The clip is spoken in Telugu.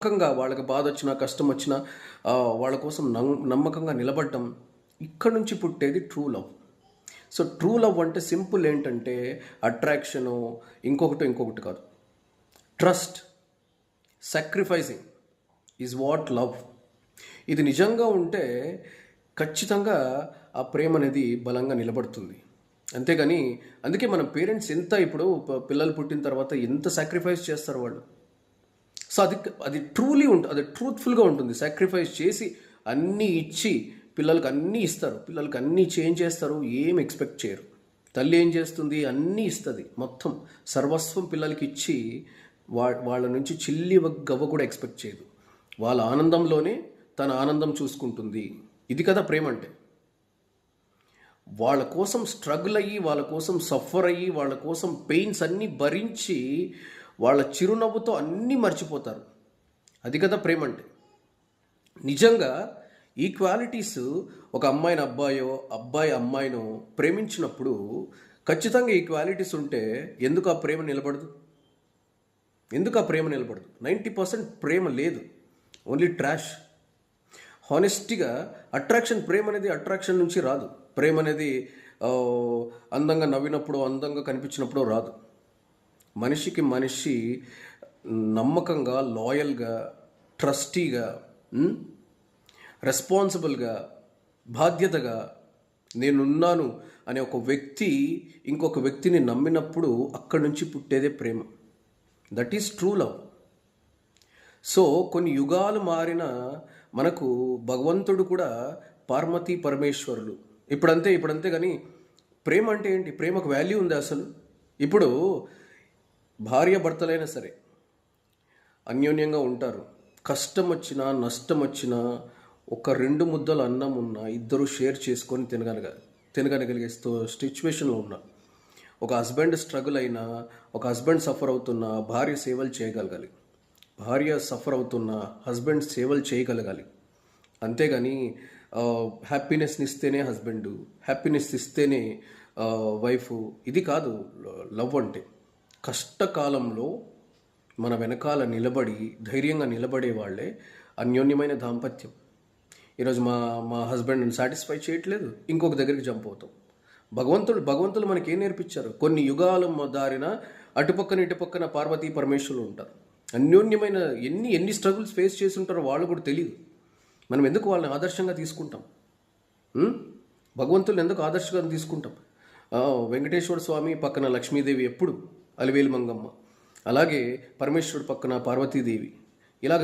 నమ్మకంగా వాళ్ళకి బాధ వచ్చినా కష్టం వచ్చినా వాళ్ళ కోసం నమ్మకంగా నిలబడటం ఇక్కడ నుంచి పుట్టేది true love. So true love అంటే సింపుల్ ఏంటంటే అట్రాక్షను ఇంకొకటి కాదు. Trust, sacrificing is what love. ఇది నిజంగా ఉంటే ఖచ్చితంగా ఆ ప్రేమ అనేది బలంగా నిలబడుతుంది. అంతేగాని అందుకే మన పేరెంట్స్ ఎంత ఇప్పుడు పిల్లలు పుట్టిన తర్వాత ఎంత సాక్రిఫైస్ చేస్తారు వాళ్ళు. సో అది ట్రూలీ ఉంటుంది, అది ట్రూత్ఫుల్గా ఉంటుంది. సాక్రిఫైస్ చేసి అన్నీ ఇచ్చి పిల్లలకి అన్నీ ఇస్తారు, పిల్లలకి అన్నీ చేంజ్ చేస్తారు, ఏం ఎక్స్పెక్ట్ చేయరు. తల్లి ఏం చేస్తుంది, అన్నీ ఇస్తుంది, మొత్తం సర్వస్వం పిల్లలకి ఇచ్చి వాళ్ళ నుంచి చిల్లి గవ్వ కూడా ఎక్స్పెక్ట్ చేయదు. వాళ్ళ ఆనందంలోనే తన ఆనందం చూసుకుంటుంది. ఇది కదా ప్రేమ అంటే. వాళ్ళ కోసం స్ట్రగుల్ అయ్యి, వాళ్ళ కోసం సఫర్ అయ్యి, వాళ్ళ కోసం పెయిన్స్ అన్నీ భరించి వాళ్ళ చిరునవ్వుతో అన్నీ మర్చిపోతారు. అది కదా ప్రేమ అంటే. నిజంగా ఈ క్వాలిటీస్ ఒక అమ్మాయిని అబ్బాయి అమ్మాయినో ప్రేమించినప్పుడు ఖచ్చితంగా ఈ క్వాలిటీస్ ఉంటే ఎందుకు ఆ ప్రేమ నిలబడదు? 90% ప్రేమ లేదు, ఓన్లీ ట్రాష్. హానెస్టీగా ప్రేమ అనేది అట్రాక్షన్ నుంచి రాదు. ప్రేమ అనేది అందంగా నవ్వినప్పుడు, అందంగా కనిపించినప్పుడు రాదు. మనిషికి మనిషి నమ్మకంగా, లాయల్గా, ట్రస్టీగా, రెస్పాన్సిబుల్గా, బాధ్యతగా నేనున్నాను అనే ఒక వ్యక్తి ఇంకొక వ్యక్తిని నమ్మినప్పుడు అక్కడి నుంచి పుట్టేదే ప్రేమ. That is true love. So కొన్ని యుగాలు మారిన మనకు భగవంతుడు కూడా పార్వతీ పరమేశ్వరులు ఇప్పుడంతే కానీ ప్రేమ అంటే ఏంటి? ప్రేమకు వాల్యూ ఉంది అసలు? ఇప్పుడు భార్య భర్తలైనా సరే అన్యోన్యంగా ఉంటారు. కష్టం వచ్చినా నష్టం వచ్చినా ఒక 2 ముద్దలు అన్నం ఉన్నా ఇద్దరు షేర్ చేసుకొని తినగలిగే సిచ్యువేషన్లో ఉన్నా, ఒక హస్బెండ్ స్ట్రగుల్ అయినా, ఒక హస్బెండ్ సఫర్ అవుతున్నా భార్య సేవలు చేయగలగాలి, భార్య సఫర్ అవుతున్న హస్బెండ్ సేవలు చేయగలగాలి. అంతేగాని హ్యాపీనెస్ని ఇస్తేనే హస్బెండ్, హ్యాపీనెస్ ఇస్తేనే వైఫ్, ఇది కాదు లవ్ అంటే. కష్టకాలంలో మన వెనకాల నిలబడి ధైర్యంగా నిలబడే వాళ్ళే అన్యోన్యమైన దాంపత్యం. ఈరోజు మా హస్బెండ్ని సాటిస్ఫై చేయట్లేదు, ఇంకొక దగ్గరికి జంప్ అవుతాం. భగవంతులు మనకి ఏం నేర్పించారు? కొన్ని యుగాల దారిన ఇటుపక్కన పార్వతీ పరమేశ్వరులు ఉంటారు. అన్యోన్యమైన ఎన్ని స్ట్రగుల్స్ ఫేస్ చేసి ఉంటారో వాళ్ళు కూడా తెలియదు. మనం ఎందుకు వాళ్ళని ఆదర్శంగా తీసుకుంటాం? భగవంతుని ఎందుకు ఆదర్శంగా తీసుకుంటాం? వెంకటేశ్వర స్వామి పక్కన లక్ష్మీదేవి ఎప్పుడు అలివేలు మంగమ్మ, అలాగే పరమేశ్వరుడు పక్కన పార్వతీదేవి, ఇలాగ